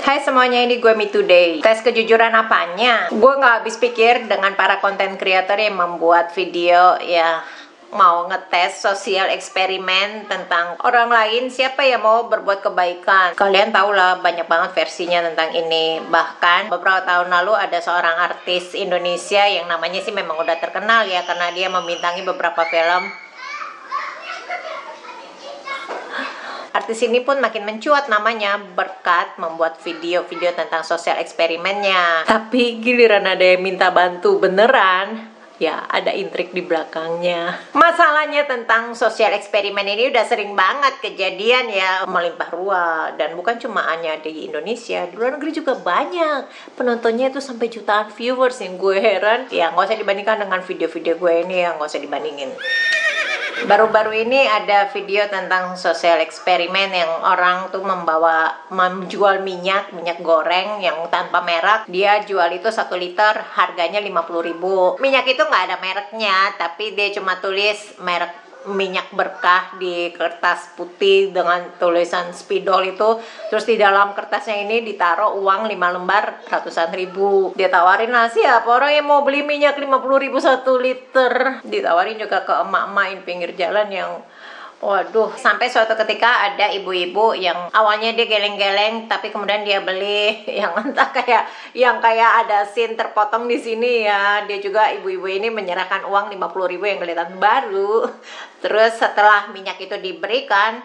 Hai semuanya, ini gue Me Today. Tes kejujuran apanya? Gue nggak habis pikir dengan para konten creator yang membuat video ya mau ngetes sosial eksperimen tentang orang lain, siapa yang mau berbuat kebaikan. Kalian tau lah, banyak banget versinya tentang ini. Bahkan beberapa tahun lalu ada seorang artis Indonesia yang namanya sih memang udah terkenal ya, karena dia membintangi beberapa film. Artis ini pun makin mencuat namanya berkat membuat video-video tentang sosial eksperimennya. Tapi giliran ada yang minta bantu beneran, ya ada intrik di belakangnya. Masalahnya tentang sosial eksperimen ini udah sering banget kejadian ya, melimpah ruah. Dan bukan cuma hanya di Indonesia, di luar negeri juga banyak. Penontonnya itu sampai jutaan viewers, yang gue heran. Ya nggak usah dibandingkan dengan video-video gue ini, ya nggak usah dibandingin. Baru-baru ini ada video tentang sosial eksperimen yang orang tuh menjual minyak goreng yang tanpa merek. Dia jual itu 1 liter, harganya 50.000. Minyak itu nggak ada mereknya, tapi dia cuma tulis merek minyak berkah di kertas putih dengan tulisan spidol itu. Terus di dalam kertasnya ini ditaruh uang 5 lembar ratusan ribu. Dia tawarin lah, siapa orang yang mau beli minyak 50.000 1 liter. Ditawarin juga ke emak-emak di pinggir jalan yang waduh. Sampai suatu ketika ada ibu-ibu yang awalnya dia geleng-geleng, tapi kemudian dia beli yang entah kayak ada scene terpotong di sini ya. Dia juga, ibu-ibu ini menyerahkan uang 50.000 yang kelihatan baru. Terus setelah minyak itu diberikan,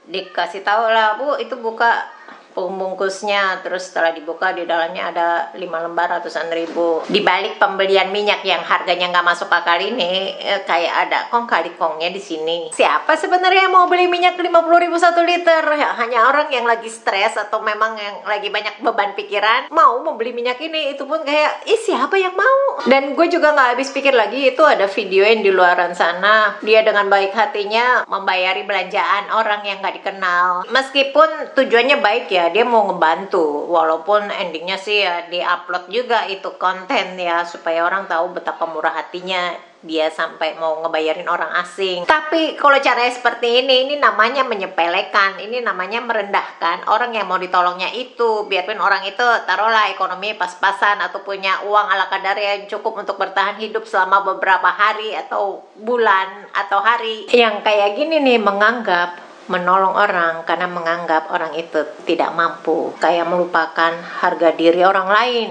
dikasih tahu lah, Bu, itu buka pembungkusnya. Terus setelah dibuka, di dalamnya ada 5 lembar ratusan ribu. Di balik pembelian minyak yang harganya nggak masuk akal ini, kayak ada kong kali kongnya di sini. Siapa sebenarnya yang mau beli minyak 50.000 1 liter? Ya, hanya orang yang lagi stres atau memang yang lagi banyak beban pikiran mau membeli minyak ini. Itu pun kayak, siapa yang mau? Dan gue juga nggak habis pikir lagi, itu ada video yang di luaran sana. Dia dengan baik hatinya membayari belanjaan orang yang nggak dikenal. Meskipun tujuannya baik ya, dia mau ngebantu, walaupun endingnya sih ya di-upload juga itu konten ya, supaya orang tahu betapa murah hatinya dia sampai mau ngebayarin orang asing. Tapi kalau caranya seperti ini namanya menyepelekan, ini namanya merendahkan orang yang mau ditolongnya itu. Biarpun orang itu taruhlah ekonomi pas-pasan atau punya uang ala kadar yang cukup untuk bertahan hidup selama beberapa hari atau bulan atau hari. Yang kayak gini nih, menganggap menolong orang karena menganggap orang itu tidak mampu, kayak melupakan harga diri orang lain,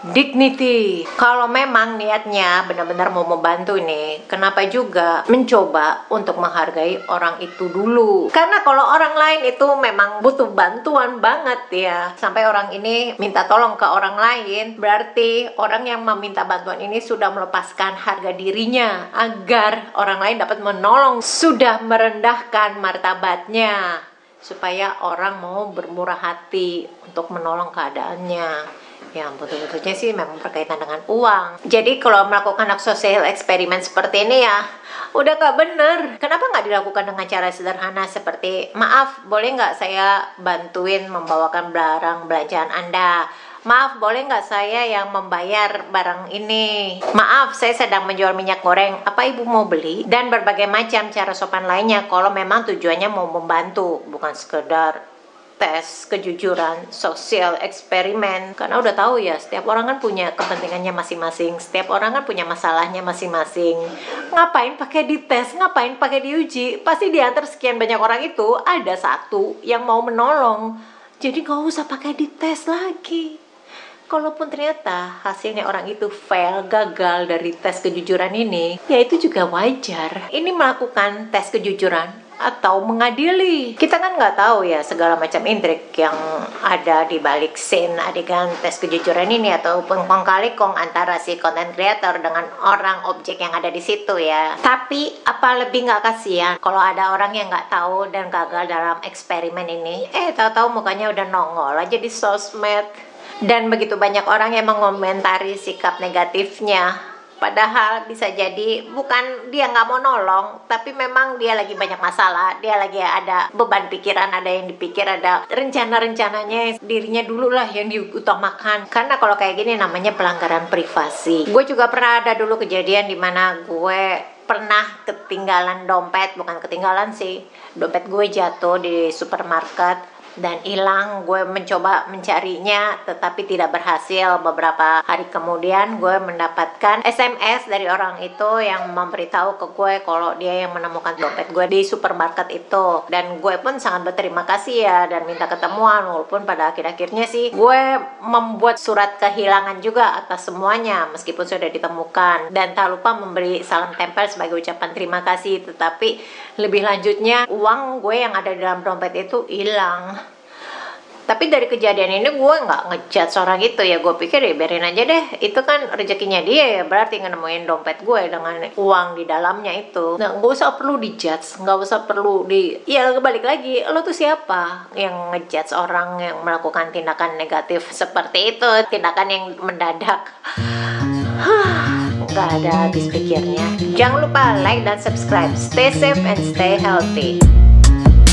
dignity. Kalau memang niatnya benar-benar mau membantu nih, kenapa juga mencoba untuk menghargai orang itu dulu? Karena kalau orang lain itu memang butuh bantuan banget ya, sampai orang ini minta tolong ke orang lain, berarti orang yang meminta bantuan ini sudah melepaskan harga dirinya agar orang lain dapat menolong, sudah merendahkan martabatnya supaya orang mau bermurah hati untuk menolong keadaannya. Ya betul-betulnya sih memang berkaitan dengan uang. Jadi kalau melakukan sosial eksperimen seperti ini ya udah gak bener. Kenapa nggak dilakukan dengan cara sederhana seperti, maaf boleh nggak saya bantuin membawakan barang belanjaan Anda? Maaf, boleh nggak saya yang membayar barang ini? Maaf, saya sedang menjual minyak goreng. Apa ibu mau beli? Dan berbagai macam cara sopan lainnya kalau memang tujuannya mau membantu, bukan sekedar tes kejujuran sosial eksperimen. Karena udah tahu ya, setiap orang kan punya kepentingannya masing-masing, setiap orang kan punya masalahnya masing-masing. Ngapain pakai dites, ngapain pakai diuji? Pasti di antara sekian banyak orang itu ada satu yang mau menolong. Jadi gak usah pakai dites lagi. Kalaupun ternyata hasilnya orang itu fail, gagal dari tes kejujuran ini, ya itu juga wajar. Ini melakukan tes kejujuran atau mengadili. Kita kan nggak tahu ya segala macam intrik yang ada di balik scene adegan tes kejujuran ini, ataupun kong kali kong antara si content creator dengan orang objek yang ada di situ ya. Tapi apa lebih nggak kasihan kalau ada orang yang nggak tahu dan gagal dalam eksperimen ini, tahu-tahu mukanya udah nongol aja di sosmed. Dan begitu banyak orang yang mengomentari sikap negatifnya, padahal bisa jadi bukan dia nggak mau nolong, tapi memang dia lagi banyak masalah, dia lagi ada beban pikiran, ada yang dipikir, ada rencana-rencananya dirinya dulu lah yang diutamakan. Karena kalau kayak gini namanya pelanggaran privasi. Gue juga pernah ada dulu kejadian dimana gue pernah ketinggalan dompet, bukan ketinggalan sih, dompet gue jatuh di supermarket. dan hilang. Gue mencoba mencarinya tetapi tidak berhasil. Beberapa hari kemudian gue mendapatkan SMS dari orang itu yang memberitahu ke gue kalau dia yang menemukan dompet gue di supermarket itu. Dan gue pun sangat berterima kasih ya dan minta ketemuan, walaupun pada akhir-akhirnya sih gue membuat surat kehilangan juga atas semuanya meskipun sudah ditemukan, dan tak lupa memberi salam tempel sebagai ucapan terima kasih. Tetapi lebih lanjutnya, uang gue yang ada di dalam dompet itu hilang. Tapi dari kejadian ini gue nggak ngejudge orang itu ya, gue pikir ya biarin aja deh, itu kan rezekinya dia ya, berarti nemuin dompet gue dengan uang di dalamnya itu. Nah, nggak usah perlu dijudge, nggak usah perlu ya balik lagi, lo tuh siapa yang ngejudge orang yang melakukan tindakan negatif seperti itu, tindakan yang mendadak. Nggak ada habis pikirnya. Jangan lupa like dan subscribe. Stay safe and stay healthy.